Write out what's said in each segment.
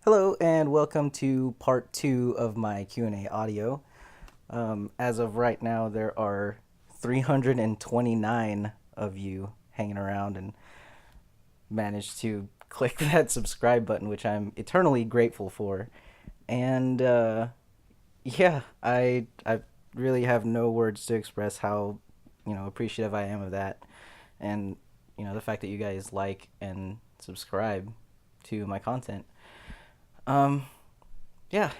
Hello and welcome to part two of my Q&A audio. As of right now, there are 329 of you hanging around and managed to click that subscribe button, which I'm eternally grateful for. And yeah, I really have no words to express how appreciative I am of that, and the fact that you guys like and subscribe to my content. Um, yeah,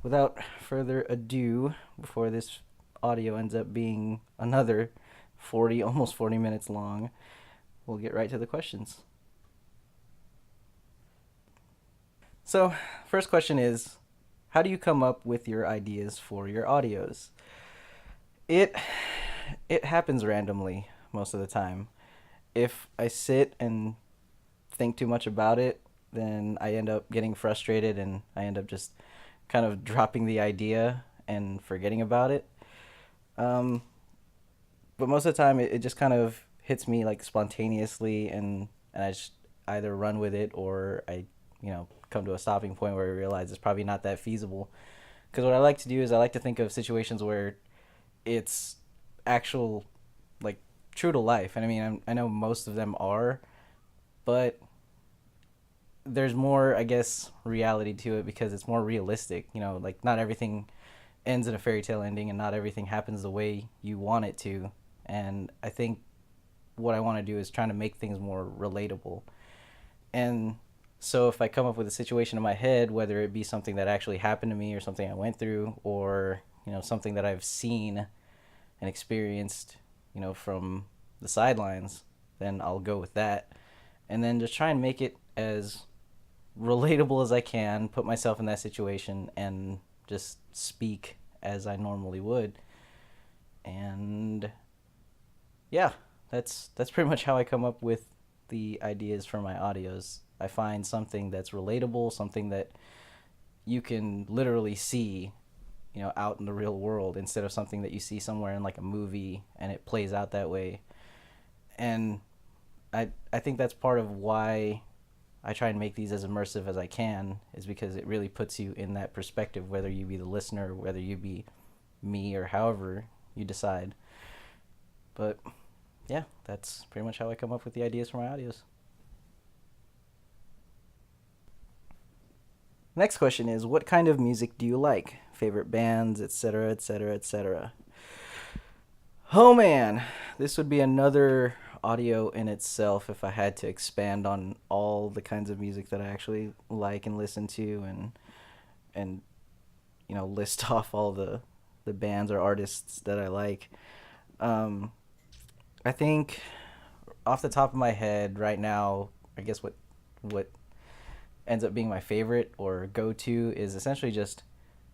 without further ado, before this audio ends up being another 40, almost 40 minutes long, we'll get right to the questions. So, first question is, how do you come up with your ideas for your audios? It it happens randomly most of the time. If I sit and think too much about it, then I end up getting frustrated and I end up just kind of dropping the idea and forgetting about it. Um, but most of the time, it just kind of hits me like spontaneously, and I just either run with it or I, come to a stopping point where I realize it's probably not that feasible. Because what I like to do is I like to think of situations where it's actual, like, true to life. And I mean, I know most of them are, but there's more, I guess, reality to it because it's more realistic. Like, not everything ends in a fairy tale ending and not everything happens the way you want it to. And I think what I want to do is trying to make things more relatable. And so if I come up with a situation in my head, whether it be something that actually happened to me or something I went through, or something that I've seen and experienced, from the sidelines, then I'll go with that. And then just try and make it as relatable as I can, put myself in that situation, and just speak as I normally would. And yeah, that's pretty much how I come up with the ideas for my audios. I find something that's relatable, something that you can literally see, out in the real world instead of something that you see somewhere in like a movie and it plays out that way. And I think that's part of why I try and make these as immersive as I can, is because it really puts you in that perspective, whether you be the listener, whether you be me, or however you decide. But yeah, that's pretty much how I come up with the ideas for my audios. Next question is, what kind of music do you like? Favorite bands, etc., etc., etc. Oh man, this would be another audio in itself if I had to expand on all the kinds of music that I actually like and listen to, and list off all the bands or artists that I like. Um, I think off the top of my head right now, I guess what ends up being my favorite or go to is essentially just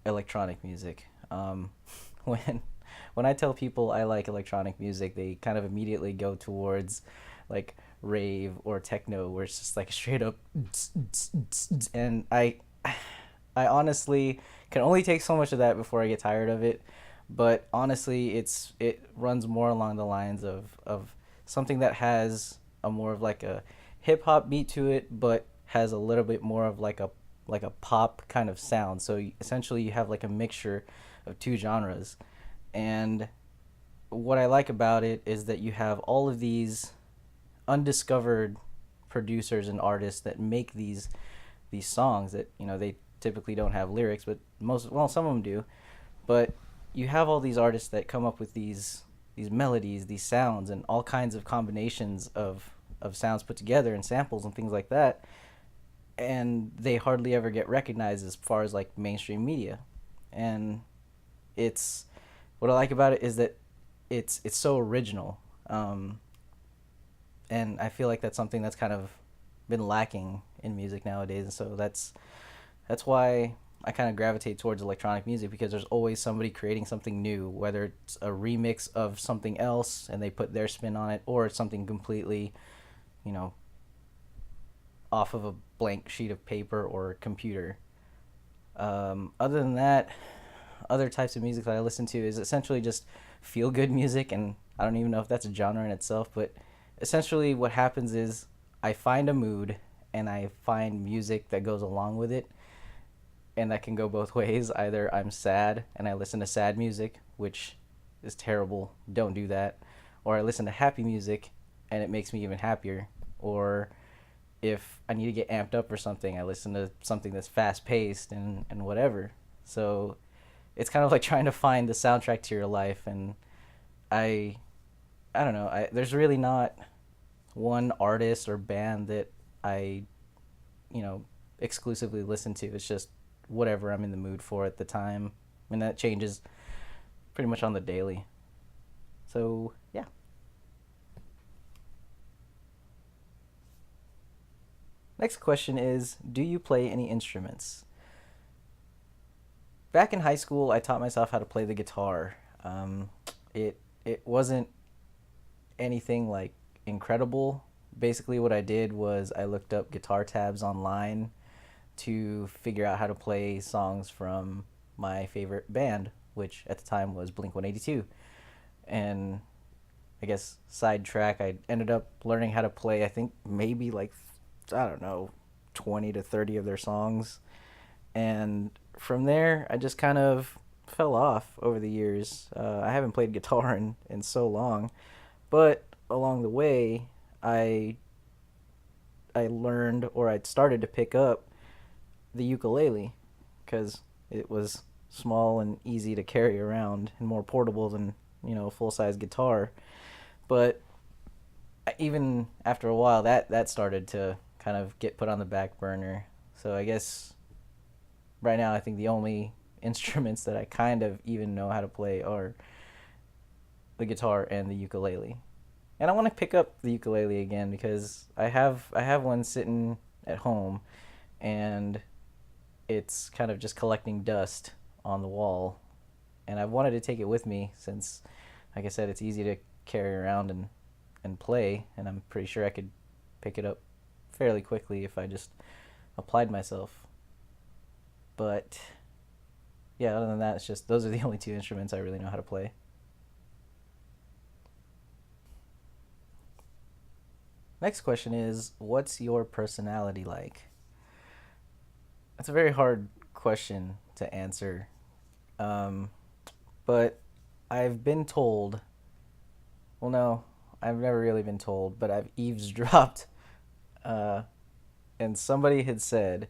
electronic music. When when I tell people I like electronic music, they kind of immediately go towards like rave or techno, where it's just like straight up, and I honestly can only take so much of that before I get tired of it. But honestly, it runs more along the lines of something that has a more of like a hip hop beat to it, but has a little bit more of like a pop kind of sound. So essentially, you have like a mixture of two genres. And what I like about it is that you have all of these undiscovered producers and artists that make these songs that they typically don't have lyrics, but some of them do. But you have all these artists that come up with these melodies, these sounds, and all kinds of combinations of sounds put together and samples and things like that, and they hardly ever get recognized as far as like mainstream media. And it's what I like about it is that it's so original, and I feel like that's something that's kind of been lacking in music nowadays. And so that's why I kind of gravitate towards electronic music, because there's always somebody creating something new, whether it's a remix of something else and they put their spin on it, or it's something completely, you know, off of a blank sheet of paper or computer. Other than that, other types of music that I listen to is essentially just feel good music, and I don't even know if that's a genre in itself, but essentially what happens is I find a mood and I find music that goes along with it. and that can go both ways. Either I'm sad and I listen to sad music, which is terrible. Don't do that. Or I listen to happy music and it makes me even happier. Or if I need to get amped up for something, I listen to something that's fast paced and whatever. So it's kind of like trying to find the soundtrack to your life. And I I don't know. There's really not one artist or band that I, you know, exclusively listen to. It's just whatever I'm in the mood for at the time, and that changes pretty much on the daily. So yeah. Next question is, do you play any instruments? Back in high school, I taught myself how to play the guitar. It wasn't anything like incredible. Basically, what I did was I looked up guitar tabs online to figure out how to play songs from my favorite band, which at the time was Blink 182. And I guess sidetrack, I ended up learning how to play, I think maybe like, I don't know, 20 to 30 of their songs. And from there, I just kind of fell off over the years. I haven't played guitar in so long, but along the way, I I learned or I started to pick up the ukulele because it was small and easy to carry around and more portable than a full size guitar. But even after a while, that started to kind of get put on the back burner. So I guess right now, I think the only instruments that I kind of even know how to play are the guitar and the ukulele. And I want to pick up the ukulele again because I have one sitting at home, and it's kind of just collecting dust on the wall. And I've wanted to take it with me since, like I said, it's easy to carry around and play, and I'm pretty sure I could pick it up fairly quickly if I just applied myself. But yeah, other than that, it's just those are the only two instruments I really know how to play. Next question is, what's your personality like? That's a very hard question to answer. Um, but I've been told, well, no, I've never really been told, but I've eavesdropped, uh, and somebody had said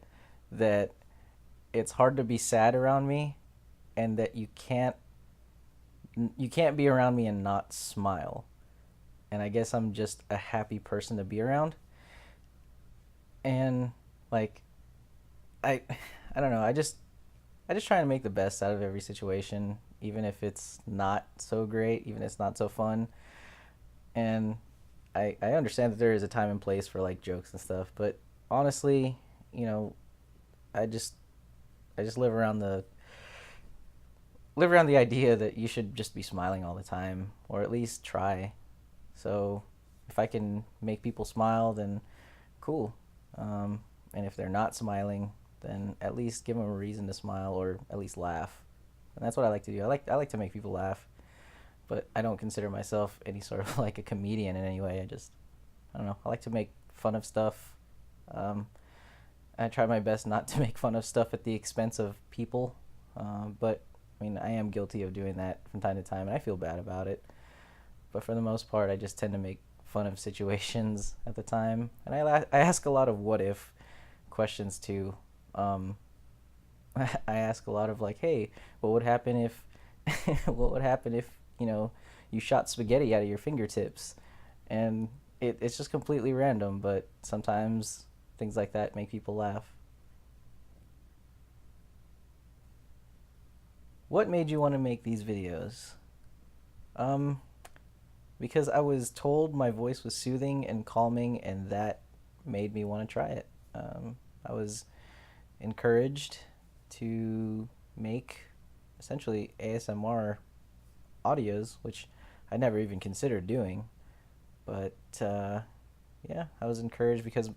that it's hard to be sad around me, and that you can't be around me and not smile. And I guess I'm just a happy person to be around. And like I I don't know, I just try and make the best out of every situation, even if it's not so great, even if it's not so fun. And I understand that there is a time and place for like jokes and stuff, but honestly, you know, I just I just live around the idea that you should just be smiling all the time, or at least try. So if I can make people smile, then cool. And if they're not smiling, then at least give them a reason to smile or at least laugh. And that's what I like to do. I like to make people laugh, but I don't consider myself any sort of like a comedian in any way. I don't know. I like to make fun of stuff. Um, I try my best not to make fun of stuff at the expense of people. But I mean, I am guilty of doing that from time to time, and I feel bad about it. But for the most part, I just tend to make fun of situations at the time, and I ask a lot of what if questions too. Um, I ask a lot of like, hey, what would happen if, what would happen if you shot spaghetti out of your fingertips, and it's just completely random, but sometimes things like that make people laugh. What made you want to make these videos? Um, because I was told my voice was soothing and calming, and that made me want to try it. I was encouraged to make essentially ASMR audios, which I never even considered doing. But yeah, I was encouraged because,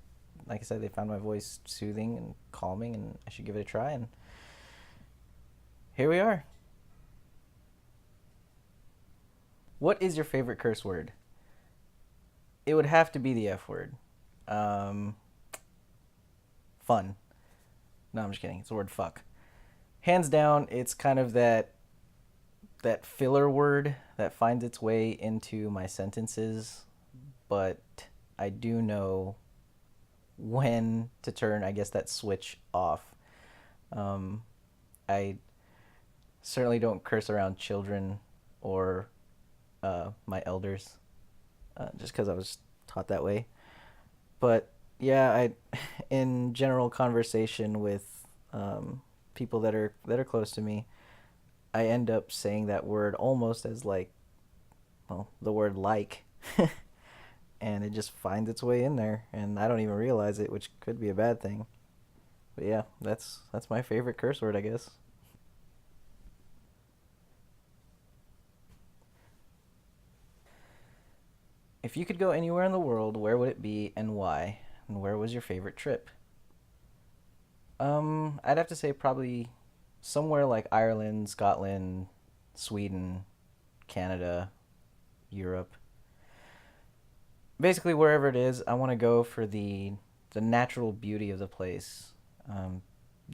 like I said, they found my voice soothing and calming, and I should give it a try. And here we are. What is your favorite curse word? It would have to be the F word. Um, Fun. No, I'm just kidding. It's the word fuck. hands down, it's kind of that filler word that finds its way into my sentences, but I do know when to turn, I guess, that switch off. Um, I certainly don't curse around children or my elders, just because I was taught that way. But yeah, I in general conversation with people that are close to me, I end up saying that word almost as like, well, the word like, and it just finds its way in there, and I don't even realize it, which could be a bad thing. But yeah, that's my favorite curse word, I guess. If you could go anywhere in the world, where would it be and why? And where was your favorite trip? I'd have to say probably somewhere like Ireland, Scotland, Sweden, Canada, Europe. Basically, wherever it is, I want to go for the natural beauty of the place. Um,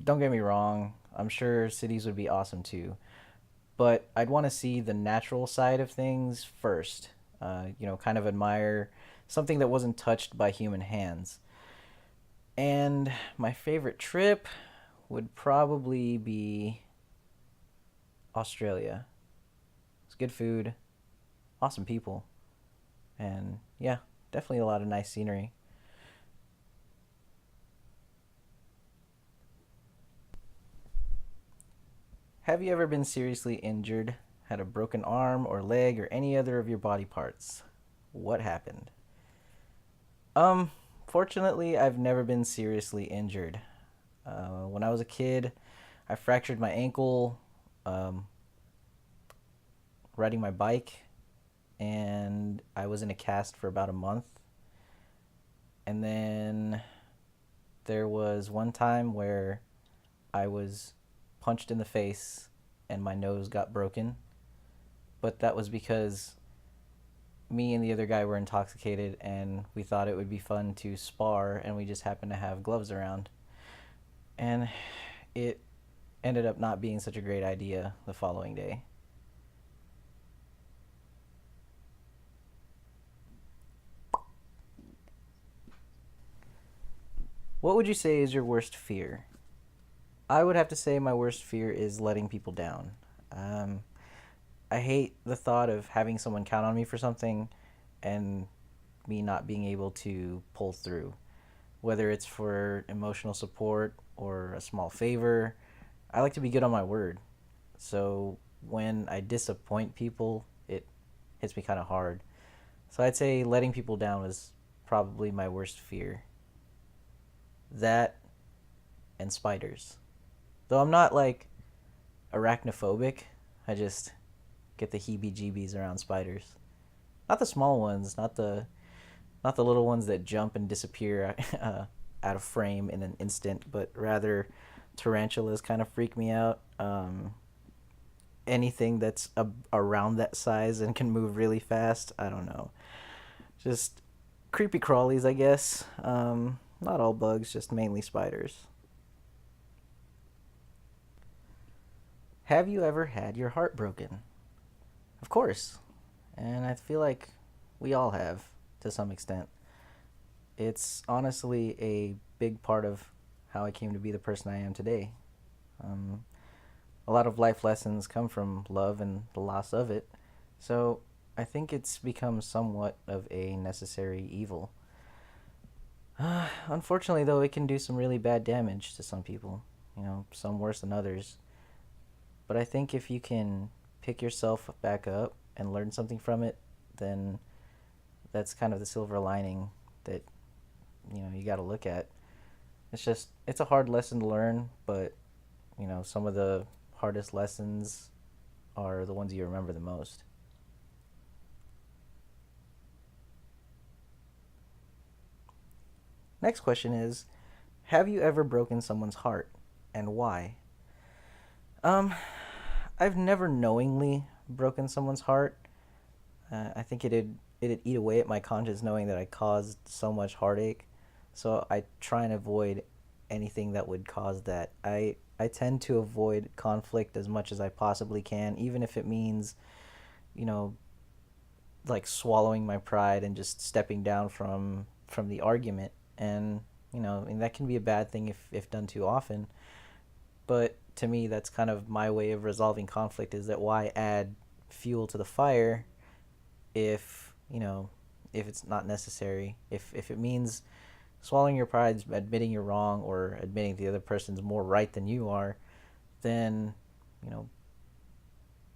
don't get me wrong, I'm sure cities would be awesome too, but I'd want to see the natural side of things first. Kind of admire something that wasn't touched by human hands. And my favorite trip would probably be Australia. It's good food, awesome people, and yeah, definitely a lot of nice scenery. Have you ever been seriously injured, had a broken arm or leg or any other of your body parts? What happened? Um, Fortunately, I've never been seriously injured. When I was a kid, I fractured my ankle um, riding my bike, and I was in a cast for about a month. And then there was one time where I was punched in the face and my nose got broken, but that was because me and the other guy were intoxicated and we thought it would be fun to spar and we just happened to have gloves around. And it ended up not being such a great idea the following day. What would you say is your worst fear? I would have to say my worst fear is letting people down. Um, I hate the thought of having someone count on me for something and me not being able to pull through, whether it's for emotional support or a small favor. I like to be good on my word. So when I disappoint people, it hits me kind of hard. So I'd say letting people down was probably my worst fear. That and spiders. Though I'm not like arachnophobic, I just get the heebie-jeebies around spiders. Not the small ones, not the little ones that jump and disappear out of frame in an instant, but rather tarantulas kind of freak me out. Anything that's around that size and can move really fast, I don't know. Just creepy crawlies, I guess. Not all bugs, just mainly spiders. Have you ever had your heart broken? Of course. And I feel like we all have to some extent. It's honestly a big part of how I came to be the person I am today. Um, a lot of life lessons come from love and the loss of it. So I think it's become somewhat of a necessary evil. Unfortunately, though, it can do some really bad damage to some people. Some worse than others. But I think if you can pick yourself back up and learn something from it, then that's kind of the silver lining that you got to look at. It's a hard lesson to learn, but some of the hardest lessons are the ones you remember the most. Next question is, have you ever broken someone's heart and why? Um, I've never knowingly broken someone's heart. I think it'd eat away at my conscience knowing that I caused so much heartache. So I try and avoid anything that would cause that. I tend to avoid conflict as much as I possibly can, even if it means, you know, like swallowing my pride and just stepping down from the argument. And and that can be a bad thing if done too often. But to me, that's kind of my way of resolving conflict. Is that why add fuel to the fire if if it's not necessary? If it means swallowing your pride, admitting you're wrong, or admitting the other person's more right than you are, then you know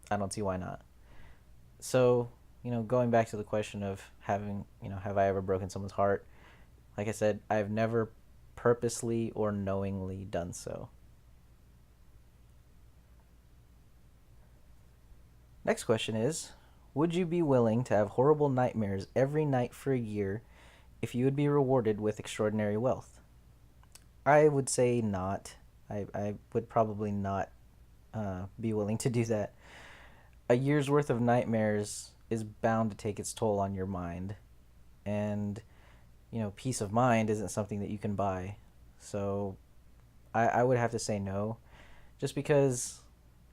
I don't see why not. So going back to the question of having have I ever broken someone's heart? Like I said, I've never purposely or knowingly done so. Next question is, would you be willing to have horrible nightmares every night for a year if you would be rewarded with extraordinary wealth? I would say not. I would probably not be willing to do that. A year's worth of nightmares is bound to take its toll on your mind. And, peace of mind isn't something that you can buy. So I would have to say no. Just because,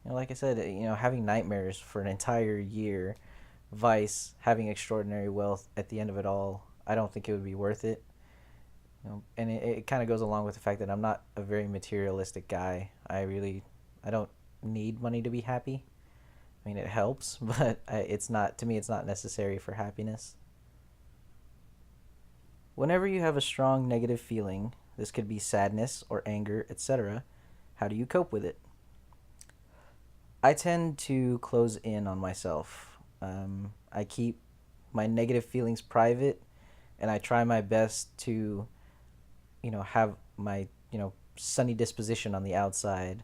like I said, having nightmares for an entire year, vice having extraordinary wealth at the end of it all, I don't think it would be worth it. And it kind of goes along with the fact that I'm not a very materialistic guy. I don't need money to be happy. I mean, it helps, but it's not, to me, it's not necessary for happiness. Whenever you have a strong negative feeling, this could be sadness or anger, etc., how do you cope with it? I tend to close in on myself. I keep my negative feelings private, and I try my best to, have my, sunny disposition on the outside.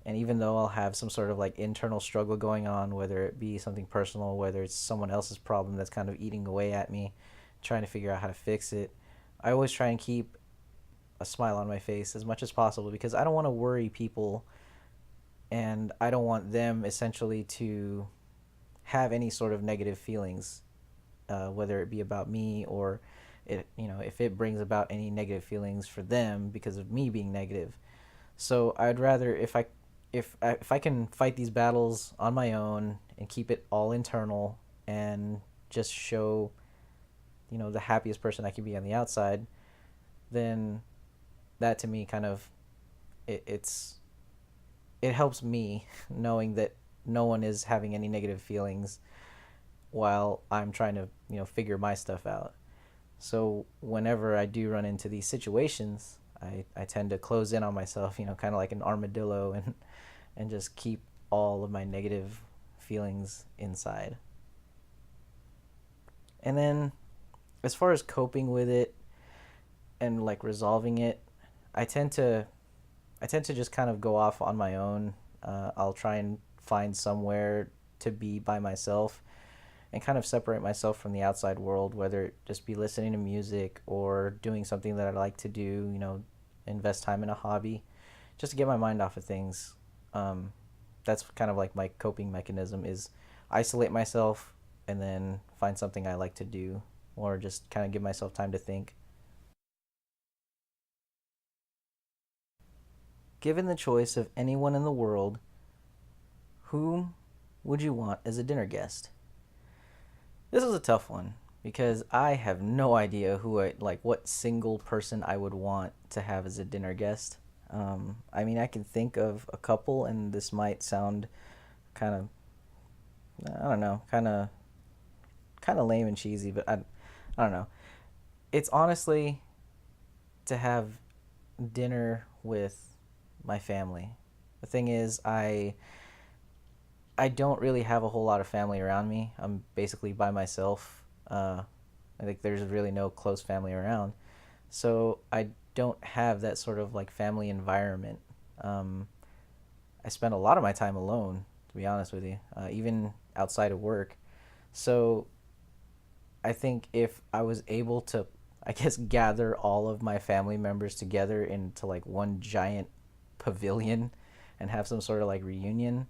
And even though I'll have some sort of like internal struggle going on, whether it be something personal, whether it's someone else's problem that's kind of eating away at me, trying to figure out how to fix it, I always try and keep a smile on my face as much as possible because I don't want to worry people, and I don't want them essentially to have any sort of negative feelings, whether it be about me or if it brings about any negative feelings for them because of me being negative. So I'd rather, if I can fight these battles on my own and keep it all internal and just show the happiest person I can be on the outside, then that to me kind of it's it helps me knowing that no one is having any negative feelings while I'm trying to figure my stuff out. So whenever I do run into these situations, I tend to close in on myself, kind of like an armadillo, and just keep all of my negative feelings inside. And then as far as coping with it and like resolving it, I tend to I tend to just kind of go off on my own. I'll try and find somewhere to be by myself and kind of separate myself from the outside world, whether it just be listening to music or doing something that I like to do, invest time in a hobby, just to get my mind off of things. That's kind of like my coping mechanism is isolate myself and then find something I like to do or just kind of give myself time to think. Given the choice of anyone in the world, whom would you want as a dinner guest? This is a tough one because I have no idea what single person I would want to have as a dinner guest. I mean, I can think of a couple, and this might sound kind of, I don't know, kind of lame and cheesy, but I don't know. It's honestly to have dinner with my family. The thing is, I don't really have a whole lot of family around me. I'm basically by myself. I think there's really no close family around, so I don't have that sort of like family environment. Um, I spend a lot of my time alone, to be honest with you, even outside of work. So I think if I was able to, I guess, gather all of my family members together into like one giant pavilion and have some sort of like reunion,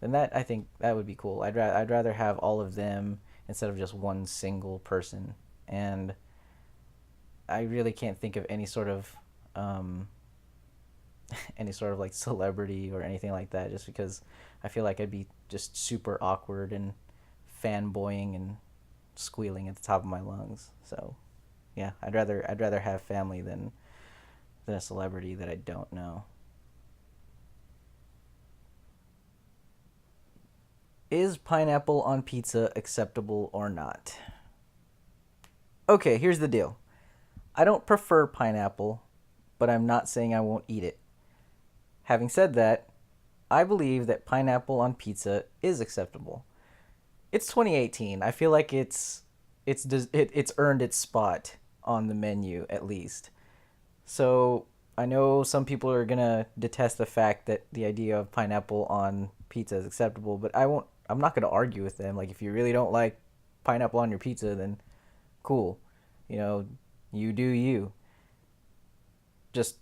then that I think that would be cool. I'd rather have all of them instead of just one single person. And I really can't think of any sort of um, any sort of like celebrity or anything like that, just because I feel like I'd be just super awkward and fanboying and squealing at the top of my lungs. So yeah, I'd rather have family than a celebrity that I don't know. Is pineapple on pizza acceptable or not? Okay, here's the deal. I don't prefer pineapple, but I'm not saying I won't eat it. Having said that, I believe that pineapple on pizza is acceptable. It's 2018. I feel like it's earned its spot on the menu at least. So I know some people are gonna detest the fact that the idea of pineapple on pizza is acceptable, but I won't. I'm not gonna argue with them. Like if you really don't like pineapple on your pizza, then cool. You know, you do you. Just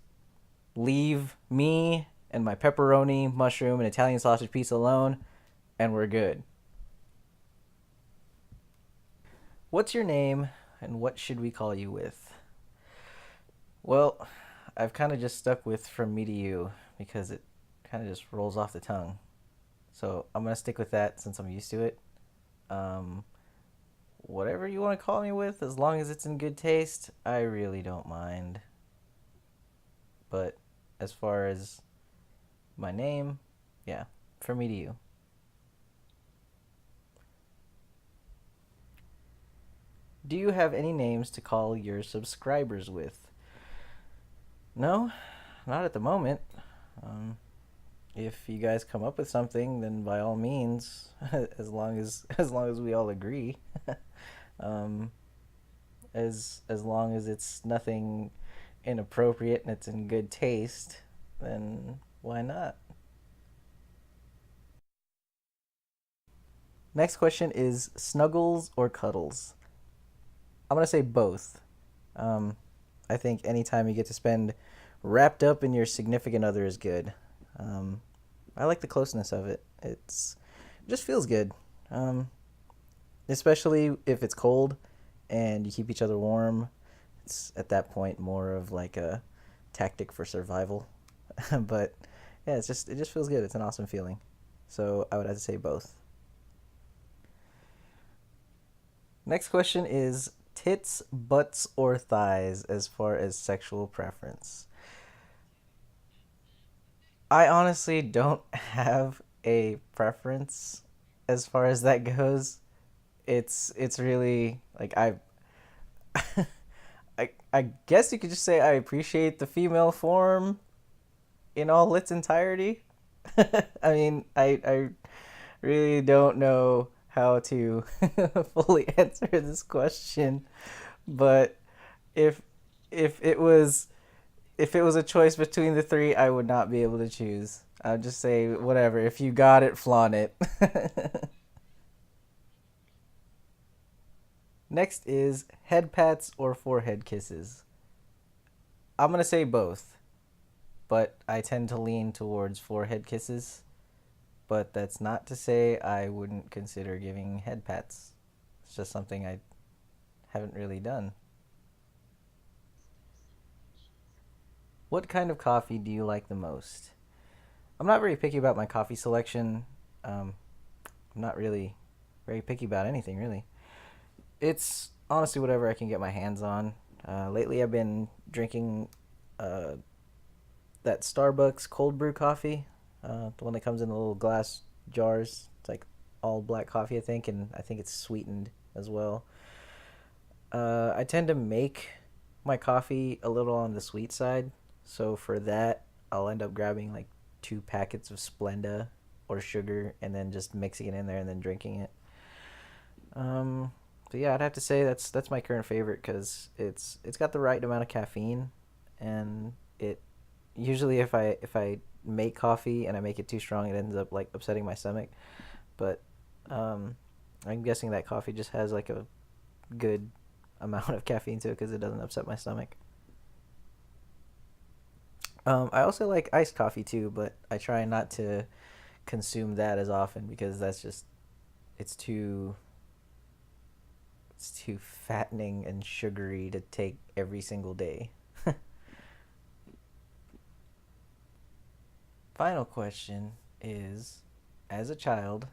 leave me and my pepperoni, mushroom, and Italian sausage pizza alone, and we're good. What's your name, and what should we call you with? Well, I've kind of just stuck with from me to you because it kind of just rolls off the tongue. So I'm gonna stick with that since I'm used to it. Um, Whatever you want to call me with, as long as it's in good taste, I really don't mind. But as far as my name, yeah, from me to you. Do you have any names to call your subscribers with? No, not at the moment. Um, if you guys come up with something, then by all means, as long as we all agree, um, as long as it's nothing inappropriate and it's in good taste, then why not? Next question is snuggles or cuddles? I'm gonna say both. Um, I think anytime you get to spend wrapped up in your significant other is good. Um, I like the closeness of it. It just feels good. Um, Especially if it's cold and you keep each other warm. It's at that point more of like a tactic for survival. But yeah, it just feels good. It's an awesome feeling. So I would have to say both. Next question is tits, butts, or thighs as far as sexual preference. I honestly don't have a preference as far as that goes. It's really like I guess you could just say I appreciate the female form in all its entirety. I mean, I really don't know how to fully answer this question, but if if it was if it was a choice between the three, I would not be able to choose. I'd just say whatever. If you got it, flaunt it. Next is head pats or forehead kisses. I'm gonna say both, but I tend to lean towards forehead kisses. But that's not to say I wouldn't consider giving head pats. It's just something I haven't really done. What kind of coffee do you like the most? I'm not very picky about my coffee selection. Um, I'm not really very picky about anything, really. It's honestly whatever I can get my hands on. Lately, I've been drinking uh, that Starbucks cold brew coffee, the one that comes in the little glass jars. It's like all black coffee, I think, and I think it's sweetened as well. I tend to make my coffee a little on the sweet side, so for that, I'll end up grabbing like 2 packets of Splenda or sugar and then just mixing it in there and then drinking it. Um, so yeah, I'd have to say that's my current favorite because it's got the right amount of caffeine, and it usually if I make coffee and I make it too strong, it ends up like upsetting my stomach. But um, I'm guessing that coffee just has like a good amount of caffeine to it because it doesn't upset my stomach. I also like iced coffee too, but I try not to consume that as often because that's just it's too it's too fattening and sugary to take every single day. Final question is, as a child,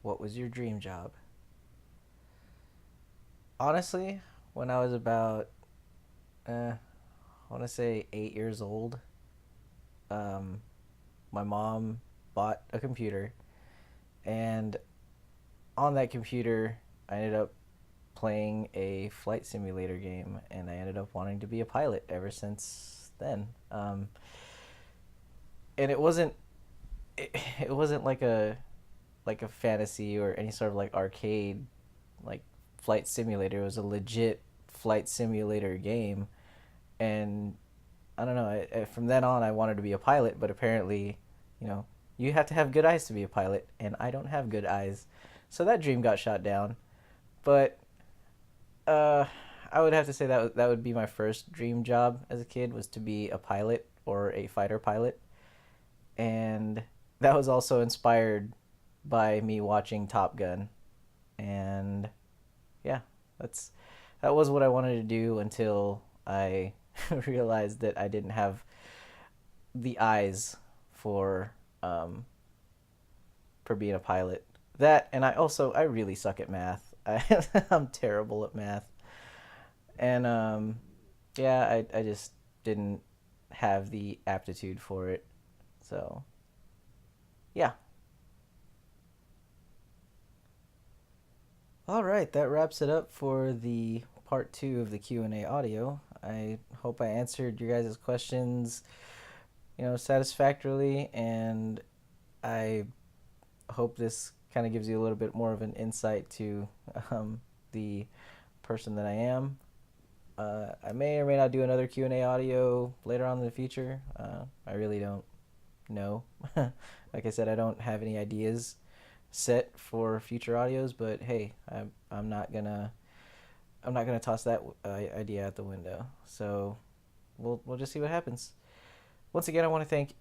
what was your dream job? Honestly, when I was about, I want to say 8 years old, um, my mom bought a computer, and on that computer, I ended up playing a flight simulator game, and I ended up wanting to be a pilot ever since then. And it wasn't like a fantasy or any sort of like arcade like flight simulator. It was a legit flight simulator game, and I don't know. From then on, I wanted to be a pilot, but apparently, you know, you have to have good eyes to be a pilot, and I don't have good eyes, so that dream got shot down. But uh, I would have to say that would be my first dream job as a kid, was to be a pilot or a fighter pilot, and that was also inspired by me watching Top Gun, and yeah, that's that was what I wanted to do until I realized that I didn't have the eyes for um, for being a pilot. That, and I really suck at math. I'm terrible at math, and yeah, I just didn't have the aptitude for it. So yeah. All right, that wraps it up for the part two of the Q&A audio. I hope I answered your guys' questions, satisfactorily, and I hope this kind of gives you a little bit more of an insight to the person that I am. I may or may not do another Q&A audio later on in the future. I really don't know. Like I said, I don't have any ideas set for future audios, but hey, I'm not gonna toss that idea out the window. So we'll just see what happens. Once again, I want to thank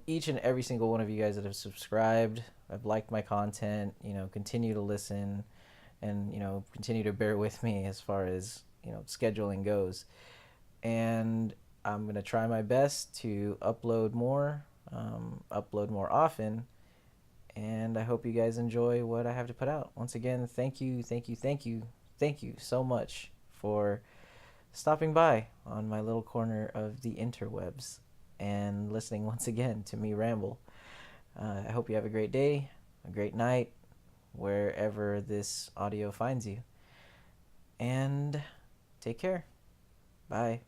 each and every single one of you guys that have subscribed. I've liked my content. Continue to listen, and continue to bear with me as far as scheduling goes. And I'm gonna try my best to upload more often, and I hope you guys enjoy what I have to put out. Once again, thank you, thank you, thank you, thank you so much for stopping by on my little corner of the interwebs and listening once again to me ramble. I hope you have a great day, a great night, wherever this audio finds you. And take care. Bye.